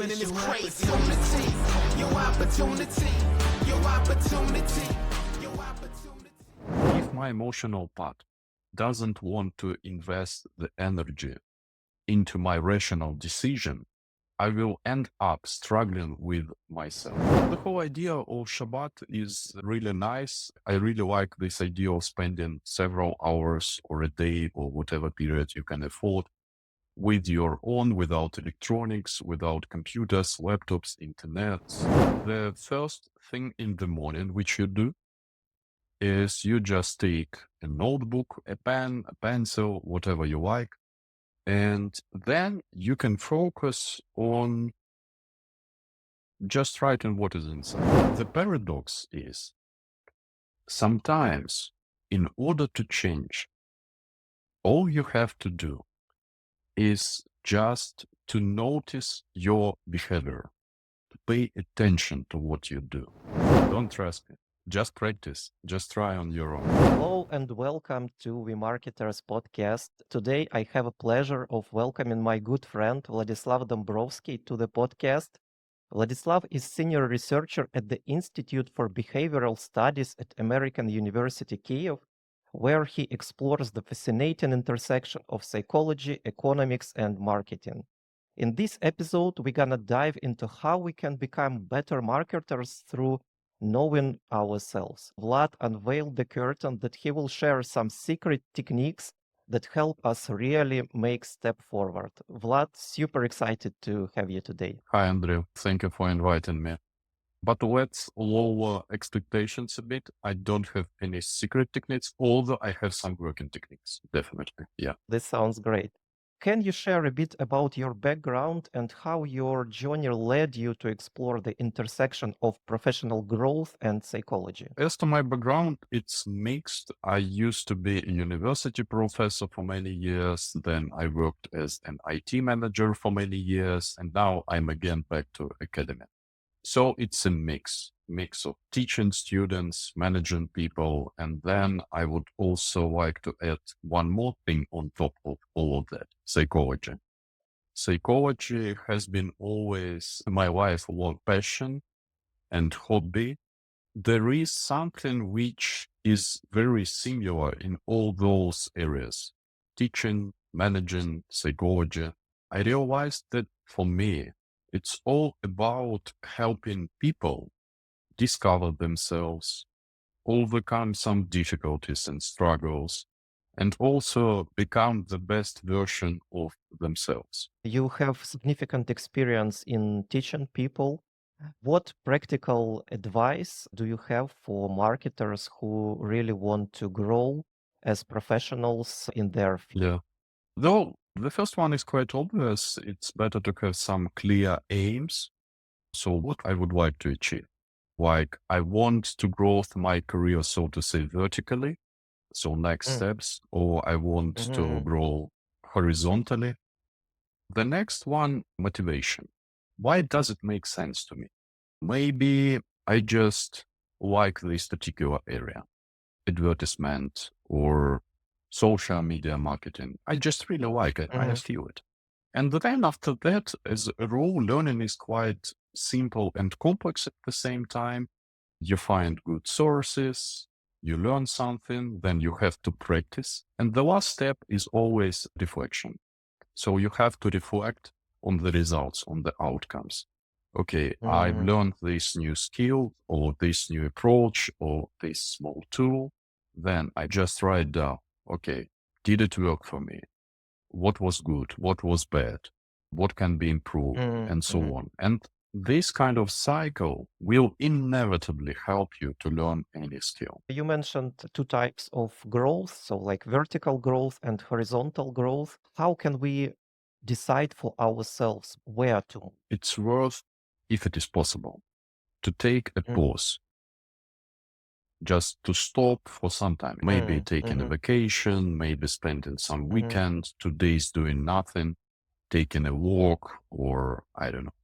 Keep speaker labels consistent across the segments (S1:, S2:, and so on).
S1: winning is crazy. Your opportunity, your opportunity, your opportunity.
S2: If my emotional part doesn't want to invest the energy into my rational decision, I will end up struggling with myself. The whole idea of Shabbat is really nice. I really like this idea of spending several hours or a day or whatever period you can afford with your own, without electronics, without computers, laptops, internet. The first thing in the morning which you do is you just take a notebook, a pen, a pencil, whatever you like, and then you can focus on just writing what is inside. The paradox is sometimes in order to change, all you have to do is just to notice your behavior, to pay attention to what you do. Don't trust me. Just practice. Just try on your own.
S3: Hello and welcome to WeMarketers Podcast. Today I have a pleasure of welcoming my good friend Vladyslav Dombrovskyi to the podcast. Vladyslav is Senior Researcher at the Institute for Behavioral Studies at American University Kiev, where he explores the fascinating intersection of psychology, economics, and marketing. In this episode, we're gonna dive into how we can become better marketers through knowing ourselves. Vlad unveiled the curtain that he will share some secret techniques that help us really make step forward. Vlad, super excited to have you today.
S2: Hi, Andrew. Thank you for inviting me. But let's lower expectations a bit. I don't have any secret techniques, although I have some working techniques. Definitely. Yeah.
S3: This sounds great. Can you share a bit about your background and how your journey led you to explore the intersection of professional growth and psychology?
S2: As to my background, it's mixed. I used to be a university professor for many years. Then I worked as an IT manager for many years. And now I'm again back to academia. So it's a mix of teaching students, managing people. And then I would also like to add one more thing on top of all of that, psychology. Psychology has been always my lifelong passion and hobby. There is something which is very similar in all those areas, teaching, managing, psychology. I realized that for me, it's all about helping people discover themselves, overcome some difficulties and struggles, and also become the best version of themselves.
S3: You have significant experience in teaching people. What practical advice do you have for marketers who really want to grow as professionals in their field?
S2: Yeah. Though the first one is quite obvious, it's better to have some clear aims. So what I would like to achieve, like I want to grow my career, so to say, vertically. So next steps, or I want to grow horizontally. The next one, motivation. Why does it make sense to me? Maybe I just like this particular area, advertisement or social media marketing. I just really like it. I feel it. And then after that, as a rule, learning is quite simple and complex at the same time. You find good sources, you learn something, then you have to practice. And the last step is always reflection. So you have to reflect on the results, on the outcomes. Okay, I've learned this new skill or this new approach or this small tool. Then I just write down, okay, did it work for me? What was good? What was bad? What can be improved? And so on. And this kind of cycle will inevitably help you to learn any skill.
S3: You mentioned two types of growth, so like vertical growth and horizontal growth. How can we decide for ourselves where to?
S2: It's worth, if it is possible, to take a pause, just to stop for some time, maybe taking a vacation, maybe spending some weekend, 2 days doing nothing, taking a walk, or I don't know,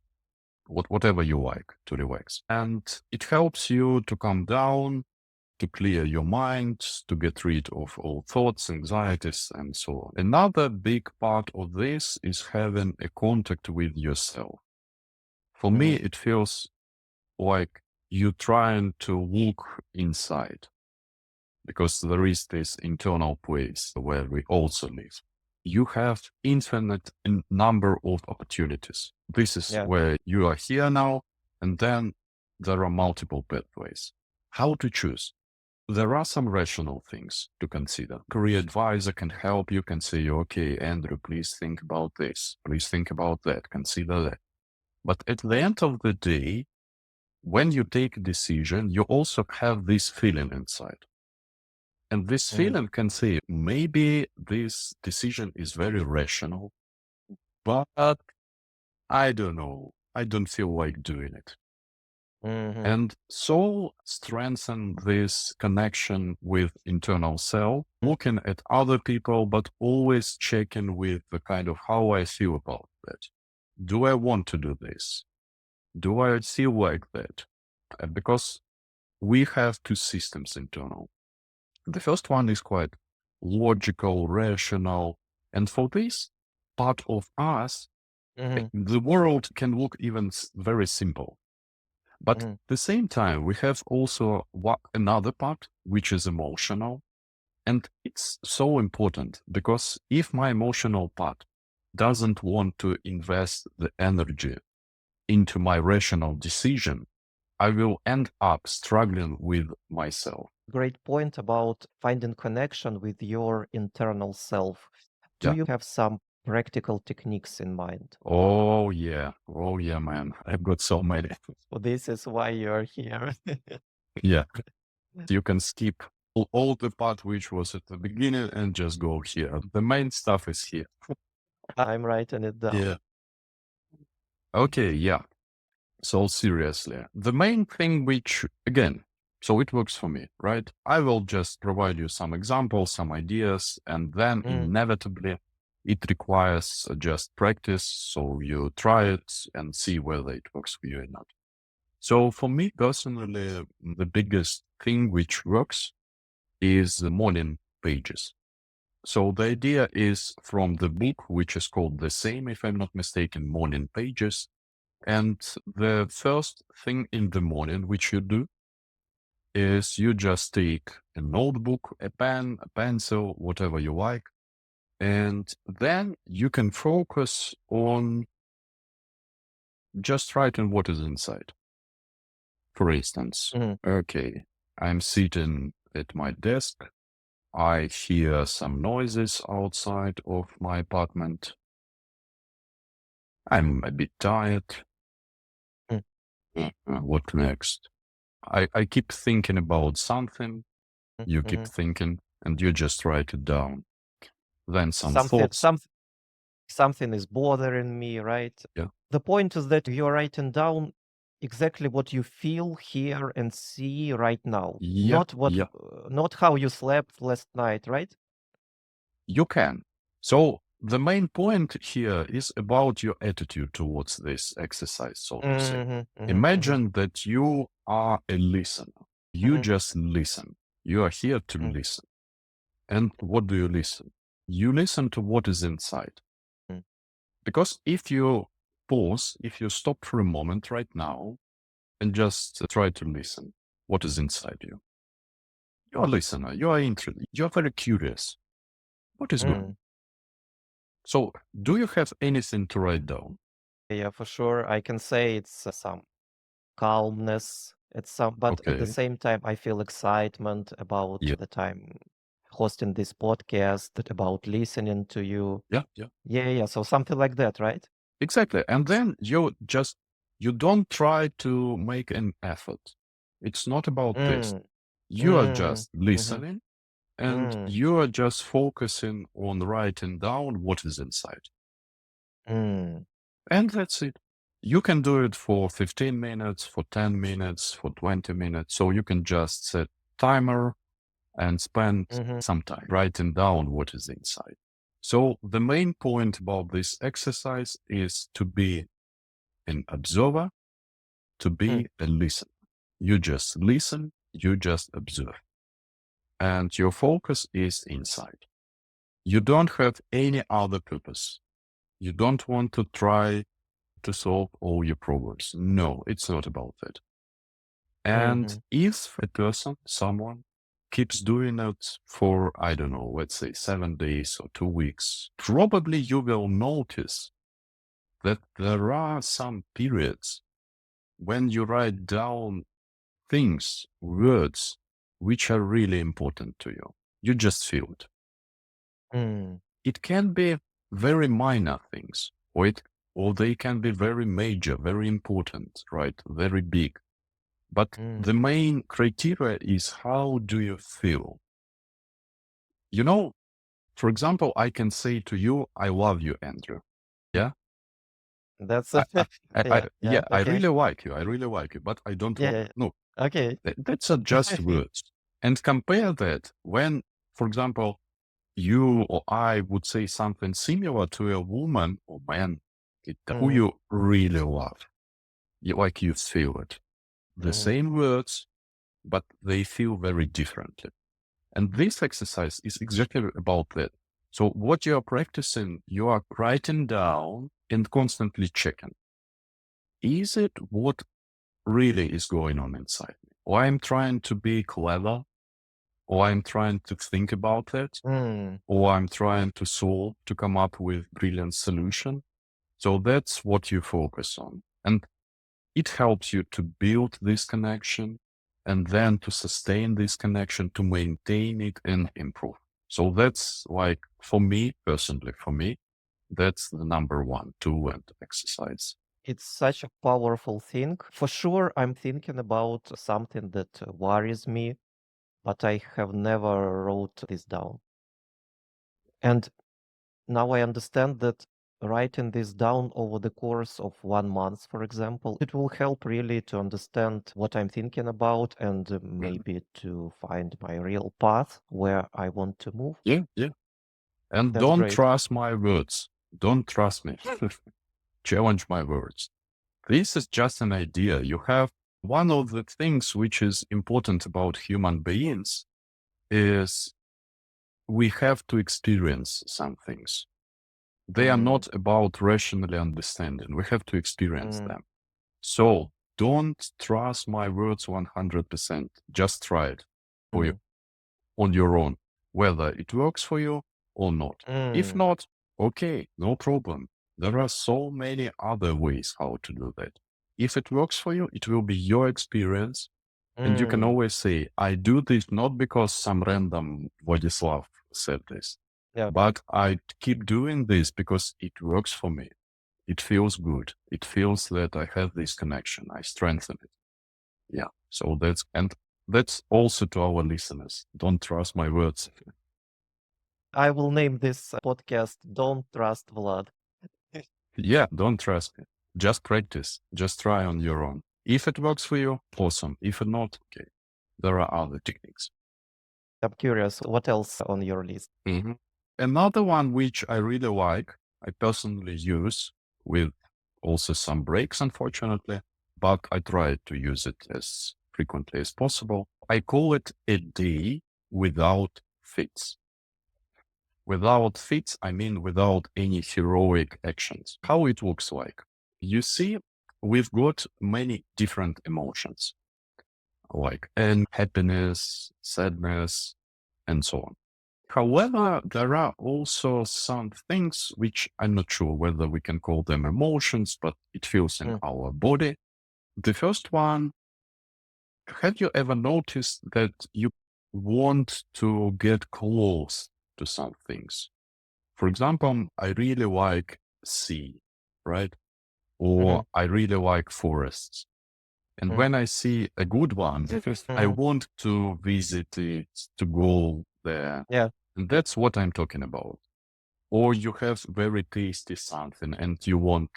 S2: whatever you like to relax. And it helps you to calm down, to clear your mind, to get rid of all thoughts, anxieties, and so on. Another big part of this is having a contact with yourself. For me, it feels like you're trying to look inside, because there is this internal place where we also live. You have infinite number of opportunities. This is
S3: Yeah.
S2: where you are here now, and then there are multiple pathways. How to choose? There are some rational things to consider. Career advisor can help you, can say, okay, Andrew, please think about this. Please think about that. Consider that. But at the end of the day, when you take a decision, you also have this feeling inside. And this feeling can say, maybe this decision is very rational, but I don't know. I don't feel like doing it. And so strengthen this connection with internal self, looking at other people, but always checking with the kind of how I feel about that. Do I want to do this? Do I feel like that? Because we have two systems internal. The first one is quite logical, rational. And for this part of us, the world can look even very simple. But at the same time, we have also another part, which is emotional. And it's so important, because if my emotional part doesn't want to invest the energy into my rational decision, I will end up struggling with myself.
S3: Great point about finding connection with your internal self. Do
S2: Yeah.
S3: you have some practical techniques in mind?
S2: Oh yeah, man. I've got so many.
S3: Well, this is why you're here.
S2: Yeah. You can skip all the part which was at the beginning and just go here. The main stuff is here.
S3: I'm writing it down.
S2: Yeah. Okay, yeah. So seriously, the main thing which, again, so it works for me, right? I will just provide you some examples, some ideas, and then inevitably it requires just practice. So you try it and see whether it works for you or not. So for me personally, the biggest thing which works is the morning pages. So the idea is from the book, which is called the same, if I'm not mistaken, Morning Pages. And the first thing in the morning which you do is you just take a notebook, a pen, a pencil, whatever you like, and then you can focus on just writing what is inside. For instance, okay, I'm sitting at my desk. I hear some noises outside of my apartment. I'm a bit tired. What next? I keep thinking about something. You keep thinking, and you just write it down. Then some thoughts.
S3: Something is bothering me, right?
S2: Yeah.
S3: The point is that you're writing down exactly what you feel, hear, and see right now.
S2: Yeah,
S3: Not how you slept last night, right?
S2: You can. So the main point here is about your attitude towards this exercise, so to say. Imagine that you are a listener. You just listen. You are here to listen. And what do you listen? You listen to what is inside. Because if you pause, if you stop for a moment right now and just try to listen, what is inside you? You're a listener. You are interested. You're very curious. What is going on? So, do you have anything to write down?
S3: Yeah, for sure. I can say it's some calmness but at the same time, I feel excitement about the time hosting this podcast, about listening to you. Yeah. So something like that, right?
S2: Exactly. And then you don't try to make an effort. It's not about this. You are just listening and you are just focusing on writing down what is inside. And that's it. You can do it for 15 minutes, for 10 minutes, for 20 minutes. So you can just set timer and spend some time writing down what is inside. So the main point about this exercise is to be an observer, to be a listener. You just listen, you just observe. And your focus is inside. You don't have any other purpose. You don't want to try to solve all your problems. No, it's not about that. And if a person, someone, keeps doing it for, I don't know, let's say 7 days or 2 weeks, probably you will notice that there are some periods when you write down things, words, which are really important to you. You just feel it. It can be very minor things, or they can be very major, very important, right? Very big. But the main criteria is, how do you feel? You know, for example, I can say to you, I love you, Andrew. Yeah.
S3: That's
S2: I, I,
S3: yeah,
S2: I
S3: okay.
S2: really like you. I really like you, but I don't want,
S3: Yeah,
S2: no,
S3: okay.
S2: that's just words. And compare that when, for example, you or I would say something similar to a woman or man who you really love. You feel it. The same words, but they feel very differently. And this exercise is exactly about that. So what you are practicing, you are writing down and constantly checking. Is it what really is going on inside me? Or I'm trying to be clever, or I'm trying to think about it, or I'm trying to solve, to come up with brilliant solution. So that's what you focus on. And it helps you to build this connection and then to sustain this connection, to maintain it and improve. So that's like, for me, personally, that's the number one tool and exercise.
S3: It's such a powerful thing. For sure, I'm thinking about something that worries me, but I have never wrote this down. And now I understand that writing this down over the course of 1 month, for example, it will help really to understand what I'm thinking about and maybe to find my real path where I want to move.
S2: Yeah. And
S3: That's
S2: don't
S3: great.
S2: trust my words. Don't trust me. Challenge my words. This is just an idea. You have one of the things which is important about human beings is we have to experience some things. They are not about rationally understanding. We have to experience them. So don't trust my words 100%. Just try it for you on your own, whether it works for you or not. If not, okay, no problem. There are so many other ways how to do that. If it works for you, it will be your experience. And you can always say, I do this not because some random Vladyslav said this,
S3: Yeah.
S2: but I keep doing this because it works for me. It feels good. It feels that I have this connection. I strengthen it. Yeah. So that's also to our listeners. Don't trust my words.
S3: I will name this podcast Don't Trust Vlad.
S2: Yeah, don't trust me. Just practice. Just try on your own. If it works for you, awesome. If not, okay. There are other techniques.
S3: I'm curious, what else on your list?
S2: Another one which I really like, I personally use with also some breaks, unfortunately, but I try to use it as frequently as possible. I call it a day without fits. Without fits, I mean without any heroic actions. How it looks like. You see, we've got many different emotions, like happiness, sadness, and so on. However, there are also some things which I'm not sure whether we can call them emotions, but it feels in our body. The first one, have you ever noticed that you want to get close to some things? For example, I really like sea, right? Or I really like forests. And when I see a good one, I want to visit it, to go there.
S3: Yeah.
S2: And that's what I'm talking about. Or you have very tasty something and you want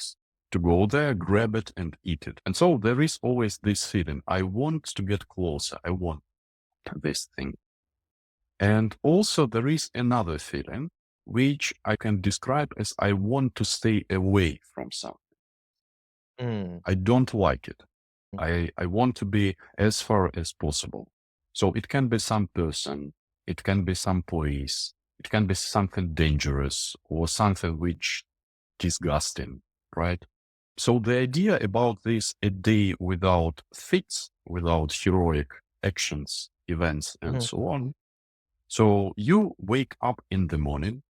S2: to go there, grab it and eat it. And so there is always this feeling. I want to get closer. I want this thing. And also there is another feeling, which I can describe as I want to stay away from something. I don't like it. I want to be as far as possible. So it can be some person, it can be some place, it can be something dangerous or something which disgusting, right? So the idea about this a day without fits, without heroic actions, events, and
S3: Mhm.
S2: so on. So you wake up in the morning.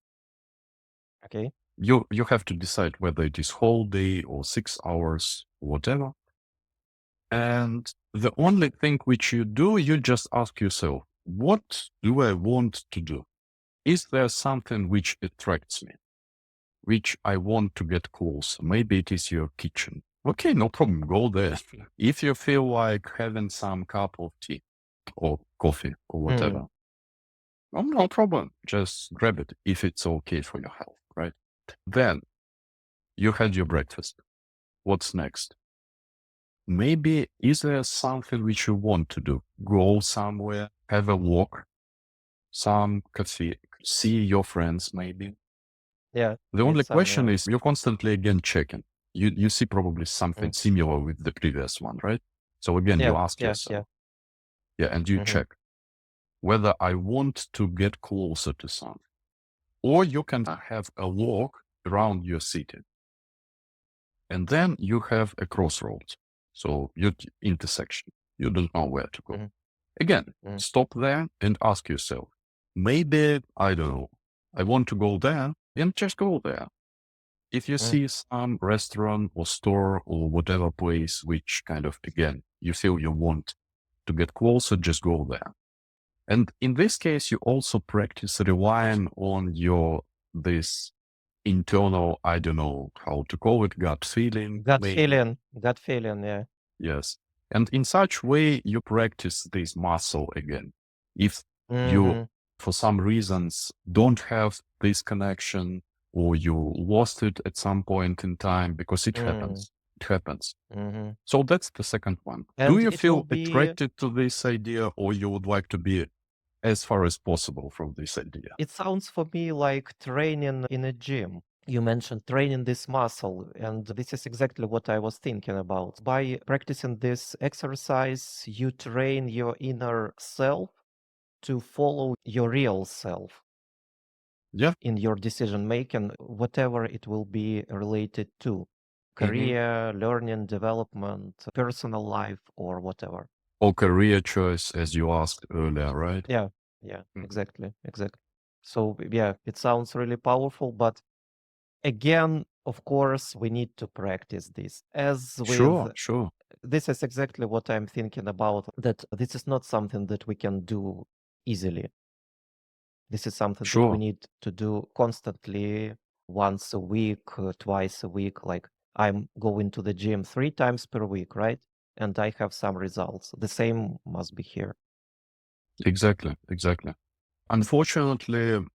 S3: Okay.
S2: You have to decide whether it is whole day or 6 hours, whatever. And the only thing which you do, you just ask yourself, what do I want to do? Is there something which attracts me, which I want to get close? Maybe it is your kitchen. Okay, no problem. Go there. If you feel like having some cup of tea or coffee or whatever,
S3: Mm.
S2: no problem. Just grab it if it's okay for your health, right? Then you had your breakfast. What's next? Maybe is there something which you want to do? Go somewhere, have a walk, some coffee, see your friends maybe.
S3: Yeah.
S2: The
S3: Meet
S2: only question
S3: someone.
S2: is you're constantly again checking. You see probably something
S3: Mm.
S2: similar with the previous one, right? So again, you
S3: Yeah.
S2: ask
S3: Yeah.
S2: yourself, and you
S3: Mhm.
S2: check whether I want to get closer to something. Or you can have a walk around your city. And then you have a crossroads. So your intersection. You don't know where to go.
S3: Mhm.
S2: Again,
S3: Mhm.
S2: stop there and ask yourself, maybe, I don't know, I want to go there, and just go there. If you
S3: Mm.
S2: see some restaurant or store or whatever place, which kind of, again, you feel you want to get closer, just go there. And in this case, you also practice relying on this internal, I don't know how to call it, gut feeling,
S3: Gut
S2: maybe.
S3: feeling. Gut feeling. Yeah.
S2: Yes. And in such way, you practice this muscle again. If you,
S3: Mhm.
S2: for some reasons, don't have this connection or you lost it at some point in time, because it
S3: Mm.
S2: happens. It happens.
S3: Mhm.
S2: So that's the second one. Do
S3: And
S2: you
S3: it will
S2: feel
S3: be.
S2: attracted to this idea, or you would like to be as far as possible from this idea?
S3: It sounds for me like training in a gym. You mentioned training this muscle, and this is exactly what I was thinking about. By practicing this exercise, you train your inner self to follow your real self
S2: Yeah.
S3: in your decision making, whatever it will be related to
S2: Mhm.
S3: career, learning, development, personal life, or whatever.
S2: Or career choice, as you asked earlier, right?
S3: Yeah, yeah,
S2: Mhm.
S3: exactly. So, yeah, it sounds really powerful, but again, of course, we need to practice this. As with
S2: Sure.
S3: this is exactly what I'm thinking about, that this is not something that we can do easily. This is something that we
S2: Sure.
S3: need to do constantly, once a week, twice a week. Like I'm going to the gym 3 times per week, right? And I have some results. The same must be here.
S2: Exactly. Unfortunately,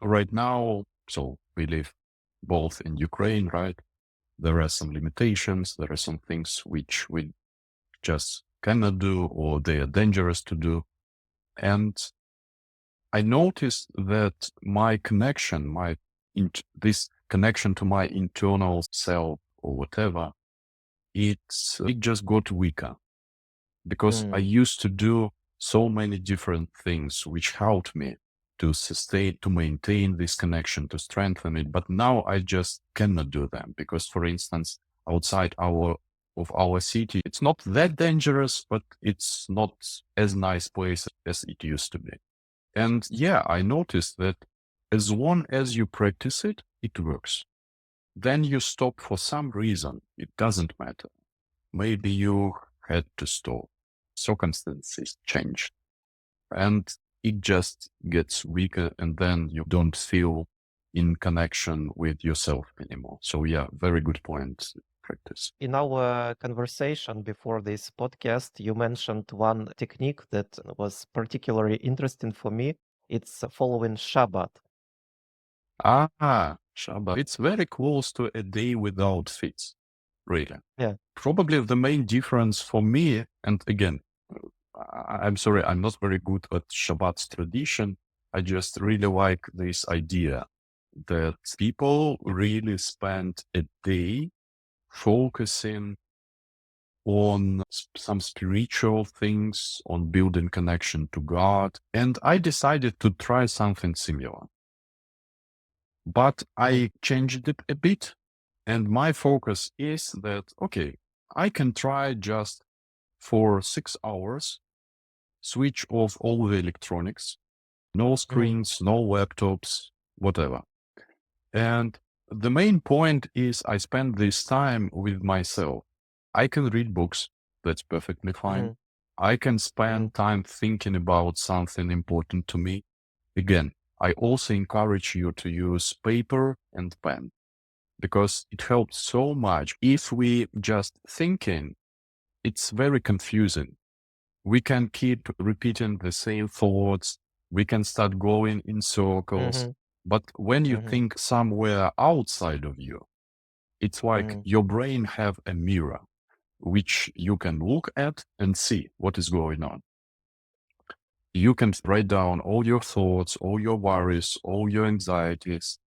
S2: right now, so we live both in Ukraine, right? There are some limitations. There are some things which we just cannot do, or they are dangerous to do. And I noticed that my connection, this connection to my internal self or whatever, it just got weaker, because I
S3: Mm,
S2: used to do so many different things which helped me to sustain, to maintain this connection, to strengthen it. But now I just cannot do them, because, for instance, outside of our city, it's not that dangerous, but it's not as nice place as it used to be. And yeah, I noticed that as long as you practice it, it works. Then you stop for some reason. It doesn't matter. Maybe you had to stop. Circumstances change, and it just gets weaker, and then you don't feel in connection with yourself anymore. So yeah, very good point. Practice.
S3: In our conversation before this podcast, you mentioned one technique that was particularly interesting for me. It's following Shabbat.
S2: Shabbat. It's very close to a day without fits, really.
S3: Yeah.
S2: Probably the main difference for me, and again, I'm sorry, I'm not very good at Shabbat's tradition. I just really like this idea that people really spend a day focusing on some spiritual things, on building connection to God. And I decided to try something similar. But
S3: Mhm.
S2: I changed it a bit. And my focus is that, okay, I can try just for 6 hours, switch off all the electronics, no screens, no laptops, whatever. And the main point is I spend this time with myself. I can read books. That's perfectly fine. I can spend time thinking about something important to me. Again, I also encourage you to use paper and pen because it helps so much. If we just thinking, it's very confusing. We can keep repeating the same thoughts. We can start going in circles. But when you think somewhere outside of you, it's like your brain have a mirror, which you can look at and see what is going on. You can write down all your thoughts, all your worries, all your anxieties.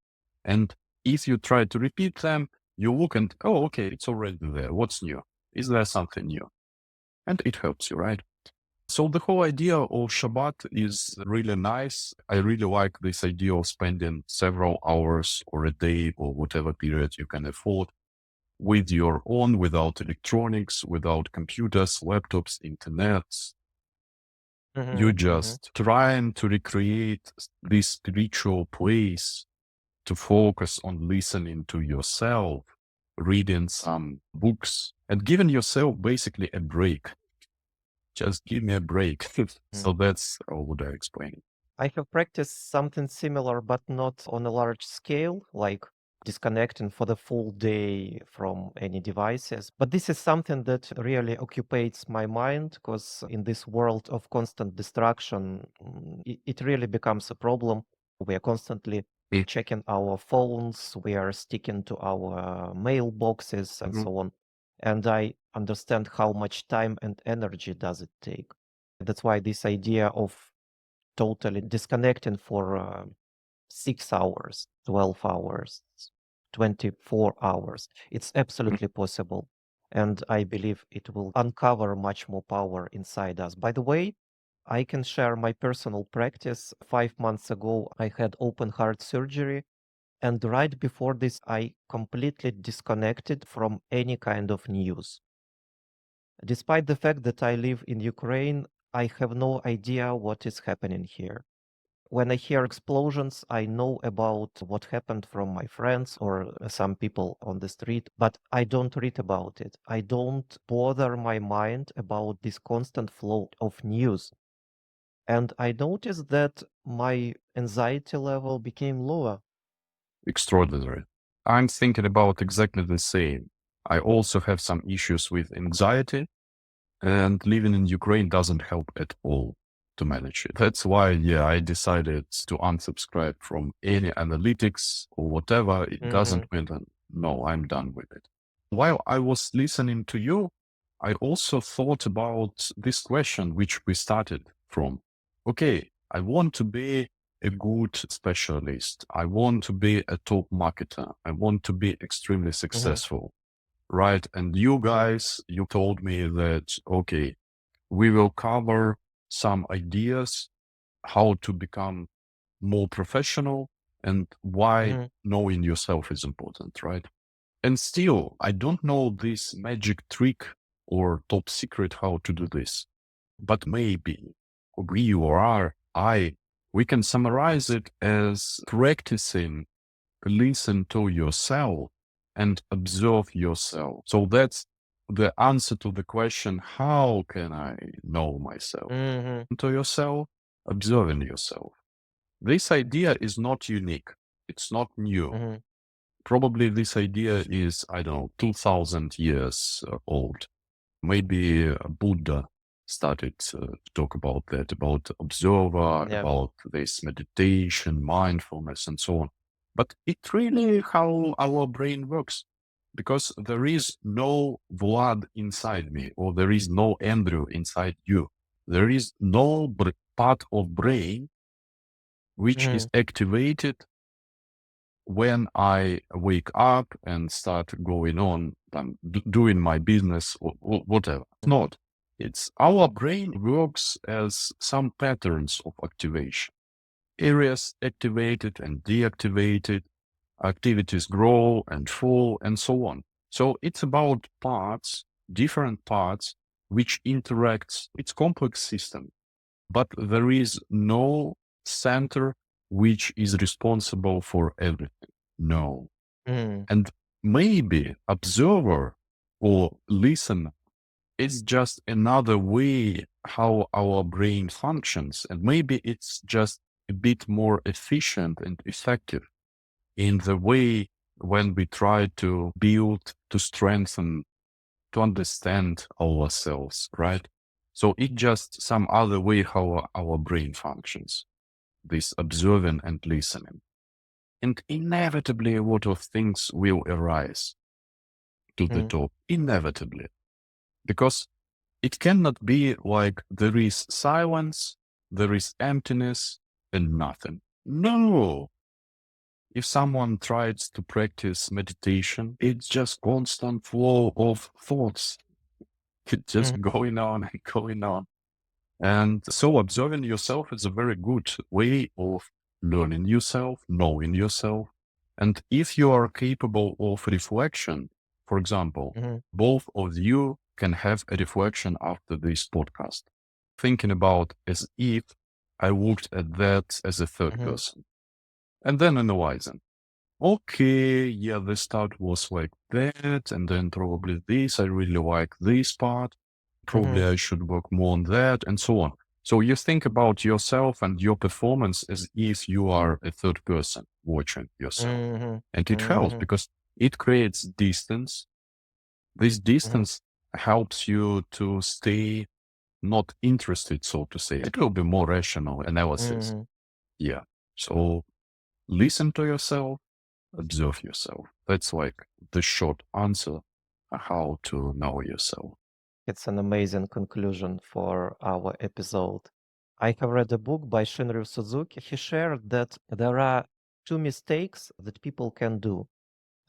S2: And if you try to repeat them, you look and, oh, okay, it's already there. What's new? Is there something new? And it helps you, right? So the whole idea of Shabbat is really nice. I really like this idea of spending several hours or a day or whatever period you can afford with your own, without electronics, without computers, laptops, internet. You just trying to recreate this spiritual place to focus on listening to yourself, reading some books, and giving yourself basically a break. Just give me a break. So that's how would I explain it.
S3: I have practiced something similar, but not on a large scale, like disconnecting for the full day from any devices. But this is something that really occupies my mind because in this world of constant distraction, it really becomes a problem. We are constantly
S2: Yeah.
S3: checking our phones, we are sticking to our mailboxes and so on. And I understand how much time and energy does it take. That's why this idea of totally disconnecting for 6 hours, 12 hours, 24 hours. It's absolutely possible. And I believe it will uncover much more power inside us. By the way, I can share my personal practice. 5 months ago, I had open heart surgery. And right before this, I completely disconnected from any kind of news. Despite the fact that I live in Ukraine, I have no idea what is happening here. When I hear explosions, I know about what happened from my friends or some people on the street, but I don't read about it. I don't bother my mind about this constant flow of news. And I noticed that my anxiety level became lower.
S2: Extraordinary. I'm thinking about exactly the same. I also have some issues with anxiety, and living in Ukraine doesn't help at all to manage it. That's why, I decided to unsubscribe from any analytics or whatever. It doesn't matter. No, I'm done with it. While I was listening to you, I also thought about this question, which we started from. Okay, I want to be a good specialist. I want to be a top marketer. I want to be extremely successful. Right. And you guys, you told me that, okay, we will cover some ideas how to become more professional and why knowing yourself is important, right? And still, I don't know this magic trick or top secret how to do this, but maybe we or we can summarize it as practicing listen to yourself and observe yourself. So that's the answer to the question, how can I know myself? To yourself, observing yourself. This idea is not unique. It's not new. Probably this idea is, 2000 years old. Maybe Buddha started to talk about that, about observer, about this meditation, mindfulness, and so on. But it's really how our brain works, because there is no Vlad inside me, or there is no Andrew inside you. There is no part of brain which is activated when I wake up and start going on, doing my business or whatever. It's not. It's our brain works as some patterns of activation. Areas activated and deactivated. activities grow and fall and so on. So it's about parts, different parts, which interacts. It's complex system, but there is no center which is responsible for everything. No.
S3: Mm.
S2: And maybe observer or listener is just another way how our brain functions. And maybe it's just a bit more efficient and effective in the way when we try to build, to strengthen, to understand ourselves, right? So it's just some other way how our brain functions, this observing and listening. And inevitably, a lot of things will arise to the top, inevitably. Because it cannot be like there is silence, there is emptiness, and nothing. No. If someone tries to practice meditation, it's just constant flow of thoughts. It's just going on and going on. And so observing yourself is a very good way of learning yourself, knowing yourself. And if you are capable of reflection, for example, both of you can have a reflection after this podcast, thinking about as if I looked at that as a third person, and then analyzing. Okay, yeah, the start was like that, and then probably this, I really like this part. Probably I should work more on that, and so on. So you think about yourself and your performance as if you are a third person watching yourself. And it helps because it creates distance. This distance helps you to stay not interested, so to say. It will be more rational analysis. Yeah. So listen to yourself, observe yourself. That's like the short answer how to know yourself.
S3: It's an amazing conclusion for our episode. I have read a book by Shinryu Suzuki. He shared that there are two mistakes that people can do.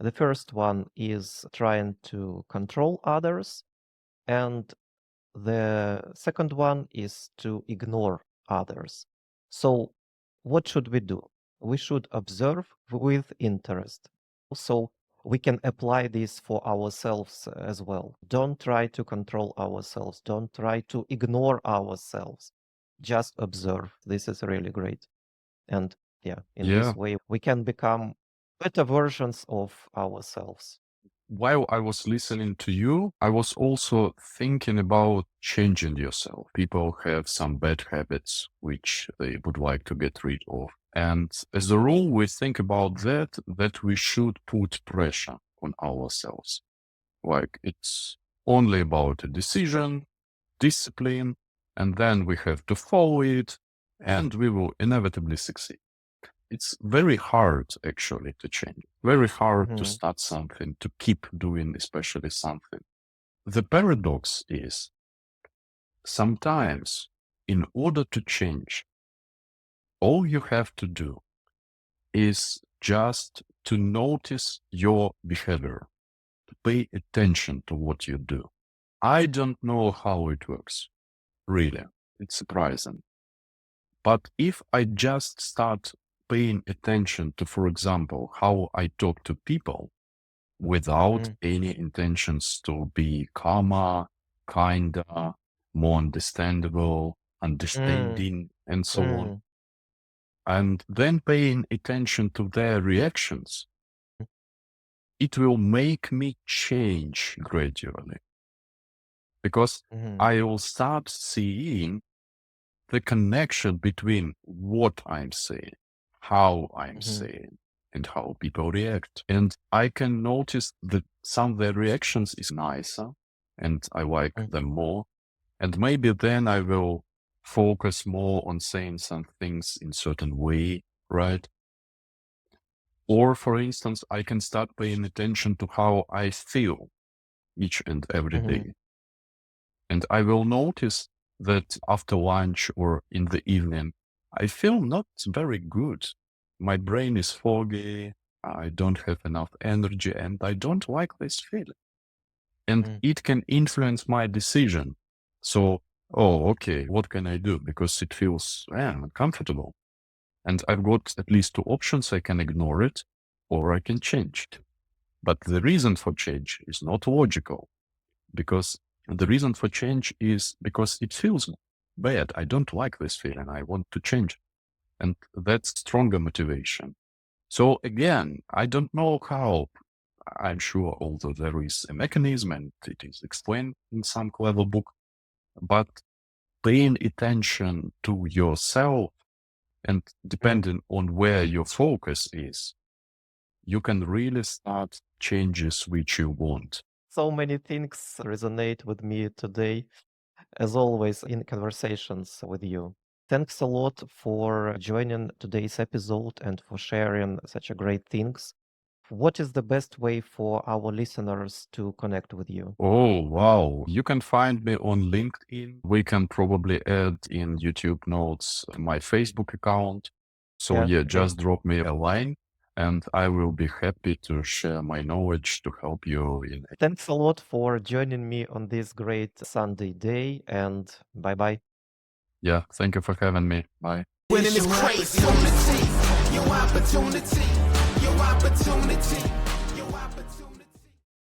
S3: The first one is trying to control others, and the second one is to ignore others. So, what should we do? We should observe with interest. So, we can apply this for ourselves as well. Don't try to control ourselves. Don't try to ignore ourselves. Just observe. This is really great. And yeah, in this way, we can become better versions of ourselves.
S2: While I was listening to you, I was also thinking about changing yourself. People have some bad habits which they would like to get rid of. And as a rule, we think about that we should put pressure on ourselves. Like it's only about a decision, discipline, and then we have to follow it, and we will inevitably succeed. It's very hard actually to change. Very hard to start something, to keep doing especially something. The paradox is sometimes in order to change, all you have to do is just to notice your behavior, to pay attention to what you do. I don't know how it works. Really, it's surprising. But if I just start paying attention to, for example, how I talk to people without any intentions to be calmer, kinder, more understandable, understanding, and so on, and then paying attention to their reactions, it will make me change gradually. Because I will start seeing the connection between what I'm saying, how I'm saying, and how people react. And I can notice that some of their reactions is nicer and I like them more. And maybe then I will focus more on saying some things in certain way, right? Or for instance, I can start paying attention to how I feel each and every day. And I will notice that after lunch or in the evening, I feel not very good. My brain is foggy. I don't have enough energy and I don't like this feeling. And it can influence my decision. So, okay, what can I do? Because it feels uncomfortable. And I've got at least two options. I can ignore it, or I can change it. But the reason for change is not logical, because the reason for change is because it feels bad. I don't like this feeling. I want to change. And that's stronger motivation. So again, I don't know how. I'm sure although there is a mechanism and it is explained in some clever book, but paying attention to yourself and depending on where your focus is, you can really start changes which you want.
S3: So many things resonate with me today, as always, in conversations with you. Thanks a lot for joining today's episode and for sharing such a great things. What is the best way for our listeners to connect with you?
S2: Oh, wow. You can find me on LinkedIn. We can probably add in YouTube notes my Facebook account. So
S3: okay.
S2: just drop me a line and I will be happy to share my knowledge to help you in it.
S3: Thanks a lot for joining me on this great Sunday day, and bye-bye.
S2: Yeah, thank you for having me. Bye.
S1: Winning is crazy. Your opportunity. Your opportunity.